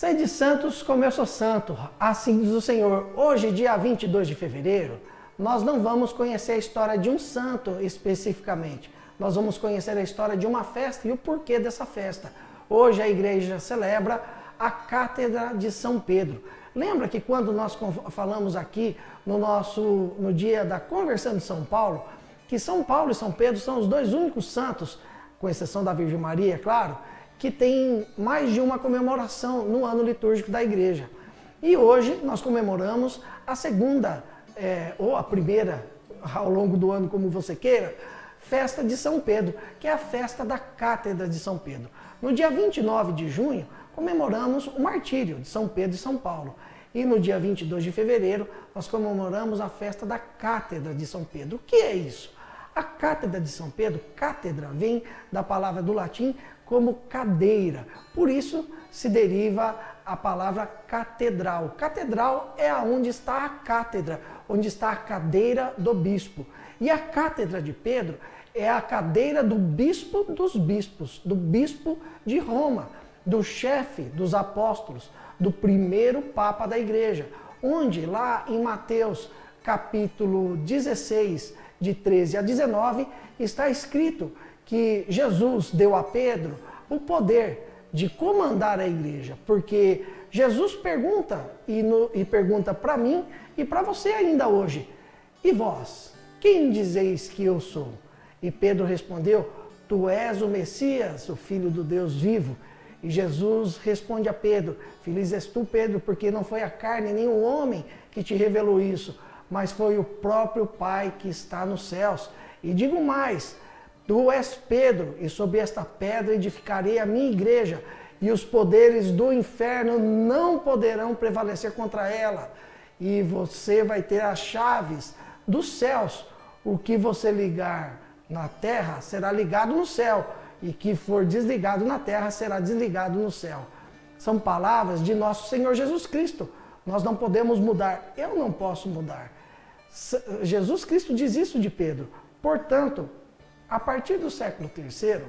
Sede santos como eu sou santo, assim diz o Senhor. Hoje, dia 22 de fevereiro, nós não vamos conhecer a história de um santo especificamente. Nós vamos conhecer a história de uma festa e o porquê dessa festa. Hoje a igreja celebra a Cátedra de São Pedro. Lembra que quando nós falamos aqui no dia da conversão de São Paulo, que São Paulo e São Pedro são os dois únicos santos, com exceção da Virgem Maria, é claro, que tem mais de uma comemoração no ano litúrgico da igreja. E hoje nós comemoramos a segunda, ou a primeira, ao longo do ano, como você queira, festa de São Pedro, que é a festa da Cátedra de São Pedro. No dia 29 de junho, comemoramos o martírio de São Pedro e São Paulo. E no dia 22 de fevereiro, nós comemoramos a festa da Cátedra de São Pedro. O que é isso? A Cátedra de São Pedro, cátedra, vem da palavra do latim como cadeira. Por isso se deriva a palavra catedral. Catedral é onde está a cátedra, onde está a cadeira do bispo. E a Cátedra de Pedro é a cadeira do bispo dos bispos, do bispo de Roma, do chefe dos apóstolos, do primeiro papa da igreja, onde lá em Mateus capítulo 16, de 13 a 19, está escrito que Jesus deu a Pedro o poder de comandar a igreja, porque Jesus pergunta, e pergunta para mim e para você ainda hoje, e vós, quem dizeis que eu sou? E Pedro respondeu, tu és o Messias, o Filho do Deus vivo. E Jesus responde a Pedro, feliz és tu, Pedro, porque não foi a carne nem o homem que te revelou isso, mas foi o próprio Pai que está nos céus. E digo mais, tu és Pedro, e sobre esta pedra edificarei a minha igreja, e os poderes do inferno não poderão prevalecer contra ela. E você vai ter as chaves dos céus. O que você ligar na terra será ligado no céu, e que for desligado na terra será desligado no céu. São palavras de nosso Senhor Jesus Cristo. Nós não podemos mudar, eu não posso mudar. Jesus Cristo diz isso de Pedro. Portanto, a partir do século III,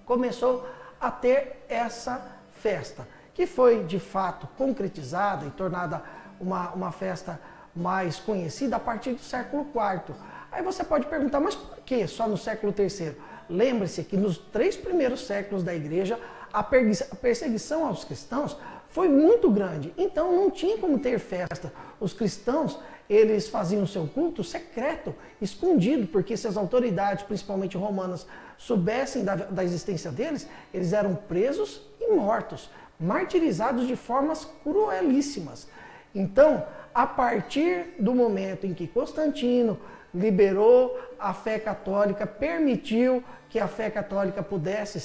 começou a ter essa festa, que foi de fato concretizada e tornada uma festa mais conhecida a partir do século IV. Aí você pode perguntar, mas por que só no século III? Lembre-se que nos 3 primeiros séculos da igreja, a perseguição aos cristãos foi muito grande, então não tinha como ter festa. Os cristãos, eles faziam seu culto secreto, escondido, porque se as autoridades, principalmente romanas, soubessem da existência deles, eles eram presos e mortos, martirizados de formas cruelíssimas. Então, a partir do momento em que Constantino liberou a fé católica, permitiu que a fé católica pudesse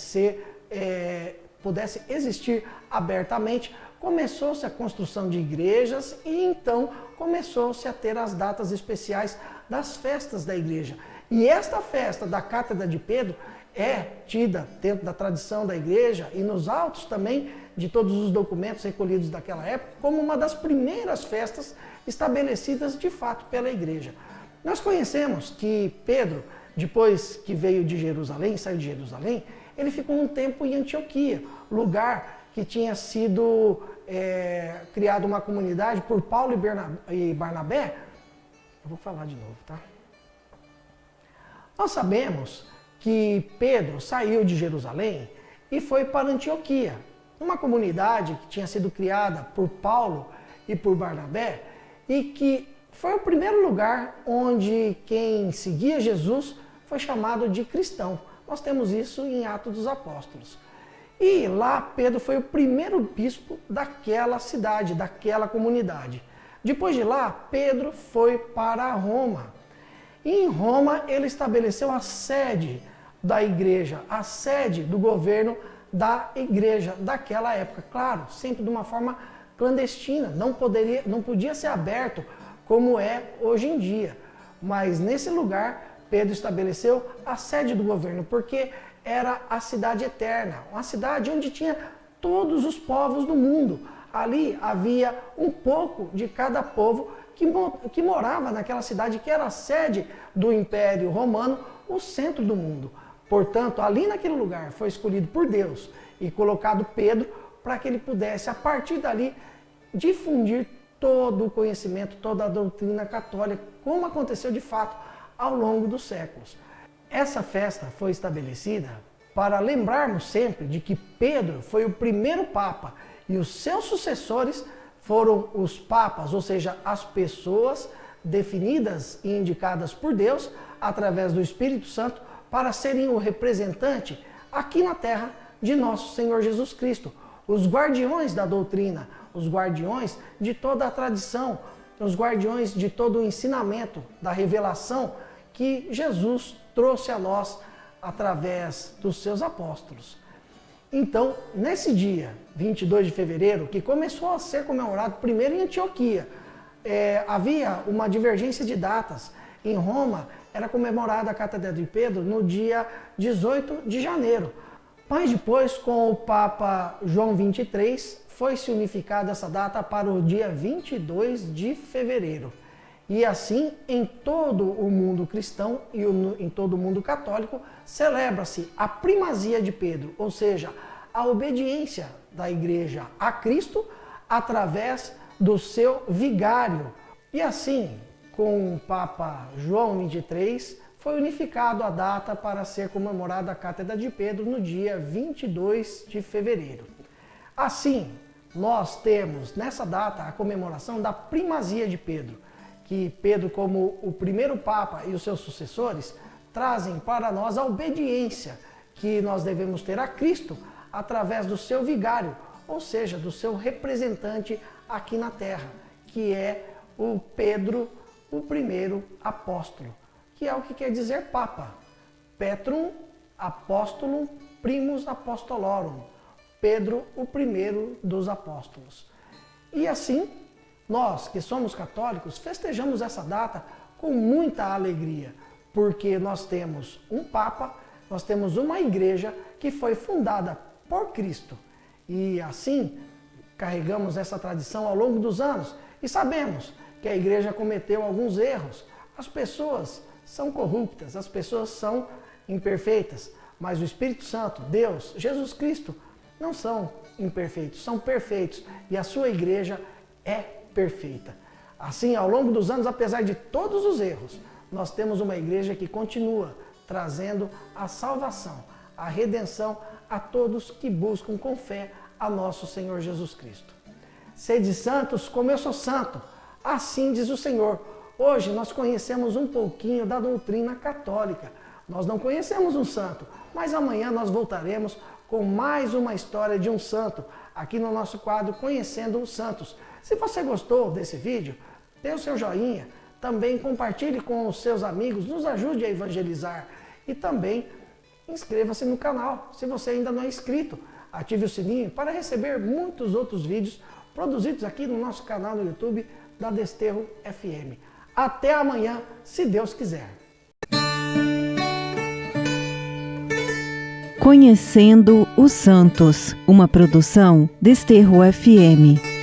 existir abertamente, começou-se a construção de igrejas e então começou-se a ter as datas especiais das festas da igreja. E esta festa da Cátedra de Pedro é tida dentro da tradição da igreja e nos autos também de todos os documentos recolhidos daquela época como uma das primeiras festas estabelecidas de fato pela igreja. Nós conhecemos que Pedro, depois que veio de Jerusalém, saiu de Jerusalém, ele ficou um tempo em Antioquia, lugar que tinha sido criado uma comunidade por Paulo e Barnabé. Eu vou falar de novo, tá? Nós sabemos que Pedro saiu de Jerusalém e foi para Antioquia, uma comunidade que tinha sido criada por Paulo e por Barnabé e que foi o primeiro lugar onde quem seguia Jesus foi chamado de cristão. Nós temos isso em Atos dos Apóstolos. E lá Pedro foi o primeiro bispo daquela cidade, daquela comunidade. Depois de lá, Pedro foi para Roma. E em Roma ele estabeleceu a sede da igreja, a sede do governo da igreja daquela época. Claro, sempre de uma forma clandestina, não podia ser aberto como é hoje em dia. Mas nesse lugar, Pedro estabeleceu a sede do governo, porque era a cidade eterna, uma cidade onde tinha todos os povos do mundo. Ali havia um pouco de cada povo que morava naquela cidade, que era a sede do Império Romano, o centro do mundo. Portanto, ali naquele lugar foi escolhido por Deus e colocado Pedro para que ele pudesse, a partir dali, difundir todo o conhecimento, toda a doutrina católica, como aconteceu de fato ao longo dos séculos. Essa festa foi estabelecida para lembrarmos sempre de que Pedro foi o primeiro Papa e os seus sucessores foram os papas, ou seja, as pessoas definidas e indicadas por Deus através do Espírito Santo para serem o representante aqui na terra de nosso Senhor Jesus Cristo, os guardiões da doutrina, os guardiões de toda a tradição, os guardiões de todo o ensinamento, da revelação que Jesus trouxe a nós através dos seus apóstolos. Então, nesse dia, 22 de fevereiro, que começou a ser comemorado primeiro em Antioquia, havia uma divergência de datas. Em Roma, era comemorada a Catedral de Pedro no dia 18 de janeiro. Mas depois, com o Papa João XXIII, foi-se unificada essa data para o dia 22 de fevereiro. E assim, em todo o mundo cristão e em todo o mundo católico, celebra-se a primazia de Pedro, ou seja, a obediência da igreja a Cristo através do seu vigário. E assim, com o Papa João XXIII, foi unificado a data para ser comemorada a Cátedra de Pedro no dia 22 de fevereiro. Assim, nós temos nessa data a comemoração da primazia de Pedro, que Pedro, como o primeiro Papa e os seus sucessores, trazem para nós a obediência que nós devemos ter a Cristo através do seu vigário, ou seja, do seu representante aqui na terra, que é o Pedro, o primeiro apóstolo, que é o que quer dizer Papa. Petrum Apostolum Primus Apostolorum. Pedro, o primeiro dos apóstolos. E assim, nós que somos católicos, festejamos essa data com muita alegria, porque nós temos um Papa, nós temos uma igreja que foi fundada por Cristo. E assim, carregamos essa tradição ao longo dos anos e sabemos que a igreja cometeu alguns erros. As pessoas são corruptas, as pessoas são imperfeitas, mas o Espírito Santo, Deus, Jesus Cristo, não são imperfeitos, são perfeitos e a sua igreja é perfeita. Assim, ao longo dos anos, apesar de todos os erros, nós temos uma igreja que continua trazendo a salvação, a redenção a todos que buscam com fé a nosso Senhor Jesus Cristo. Sede santos como eu sou santo, assim diz o Senhor. Hoje nós conhecemos um pouquinho da doutrina católica. Nós não conhecemos um santo, mas amanhã nós voltaremos com mais uma história de um santo, aqui no nosso quadro Conhecendo os Santos. Se você gostou desse vídeo, dê o seu joinha, também compartilhe com os seus amigos, nos ajude a evangelizar e também inscreva-se no canal, se você ainda não é inscrito. Ative o sininho para receber muitos outros vídeos produzidos aqui no nosso canal no YouTube da Desterro FM. Até amanhã, se Deus quiser. Conhecendo os Santos, uma produção Desterro FM.